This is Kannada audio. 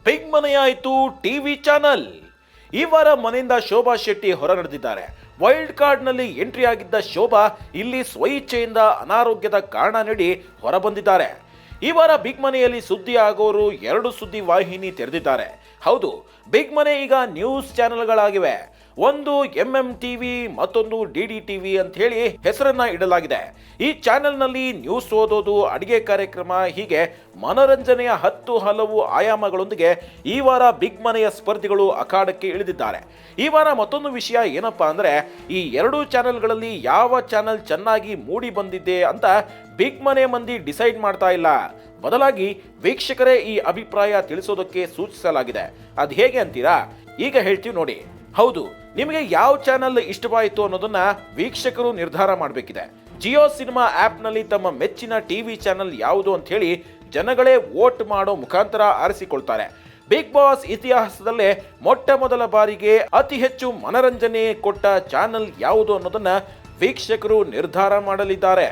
Big ಮನೆಯಾಯಿತು TV channel. ಈ ವಾರ ಮನೆಯಿಂದ ಶೋಭಾ ಶೆಟ್ಟಿ ಹೊರ ನಡೆದಿದ್ದಾರೆ. ವೈಲ್ಡ್ ಕಾರ್ಡ್ನಲ್ಲಿ ಎಂಟ್ರಿ ಆಗಿದ್ದ ಶೋಭಾ ಇಲ್ಲಿ ಸ್ವಇಚ್ಛೆಯಿಂದ ಅನಾರೋಗ್ಯದ ಕಾರಣ ನೀಡಿ ಹೊರಬಂದಿದ್ದಾರೆ. ಈ ವಾರ ಬಿಗ್ ಮನೆಯಲ್ಲಿ ಸುದ್ದಿ ಆಗೋರು 2 ಸುದ್ದಿ ವಾಹಿನಿ ತೆರೆದಿದ್ದಾರೆ. ಹೌದು, ಬಿಗ್ ಮನೆ ಈಗ ನ್ಯೂಸ್ ಚಾನೆಲ್ಗಳಾಗಿವೆ. ಒಂದು ಟಿವಿ, ಮತ್ತೊಂದು ಡಿಡಿ ಟಿವಿ ಅಂತ ಹೇಳಿ ಹೆಸರನ್ನ ಇಡಲಾಗಿದೆ. ಈ ಚಾನೆಲ್ನಲ್ಲಿ ನ್ಯೂಸ್ ಓದೋದು, ಅಡಿಗೆ ಕಾರ್ಯಕ್ರಮ, ಹೀಗೆ ಮನೋರಂಜನೆಯ ಹಲವು ಆಯಾಮಗಳೊಂದಿಗೆ ಈ ವಾರ ಬಿಗ್ ಮನೆಯ ಸ್ಪರ್ಧಿಗಳು ಅಖಾಡಕ್ಕೆ ಇಳಿದಿದ್ದಾರೆ. ಈ ವಾರ ಮತ್ತೊಂದು ವಿಷಯ ಏನಪ್ಪಾ ಅಂದ್ರೆ, ಈ 2 ಚಾನೆಲ್ಗಳಲ್ಲಿ ಯಾವ ಚಾನೆಲ್ ಚೆನ್ನಾಗಿ ಮೂಡಿ ಬಂದಿದೆ ಅಂತ ಬಿಗ್ ಮನೆ ಮಂದಿ ಡಿಸೈಡ್ ಮಾಡ್ತಾ ಇಲ್ಲ. ಬದಲಾಗಿ ವೀಕ್ಷಕರೇ ಈ ಅಭಿಪ್ರಾಯ ತಿಳಿಸೋದಕ್ಕೆ ಸೂಚಿಸಲಾಗಿದೆ. ಅದು ಹೇಗೆ ಅಂತೀರಾ? ಈಗ ಹೇಳ್ತೀವಿ ನೋಡಿ. ಹೌದು, ನಿಮಗೆ ಯಾವ ಚಾನೆಲ್ ಇಷ್ಟವಾಯಿತು ಅನ್ನೋದನ್ನ ವೀಕ್ಷಕರು ನಿರ್ಧಾರ ಮಾಡಬೇಕಿದೆ. ಜಿಯೋ ಸಿನಿಮಾ ಆಪ್ನಲ್ಲಿ ತಮ್ಮ ಮೆಚ್ಚಿನ ಟಿವಿ ಚಾನೆಲ್ ಯಾವುದು ಅಂತ ಹೇಳಿ ಜನಗಳೇ ವೋಟ್ ಮಾಡೋ ಮುಖಾಂತರ ಆರಿಸಿಕೊಳ್ತಾರೆ. ಬಿಗ್ ಬಾಸ್ ಇತಿಹಾಸದಲ್ಲೇ ಮೊದಲ ಬಾರಿಗೆ ಅತಿ ಹೆಚ್ಚು ಮನರಂಜನೆ ಕೊಟ್ಟ ಚಾನೆಲ್ ಯಾವುದು ಅನ್ನೋದನ್ನ ವೀಕ್ಷಕರು ನಿರ್ಧಾರ ಮಾಡಲಿದ್ದಾರೆ.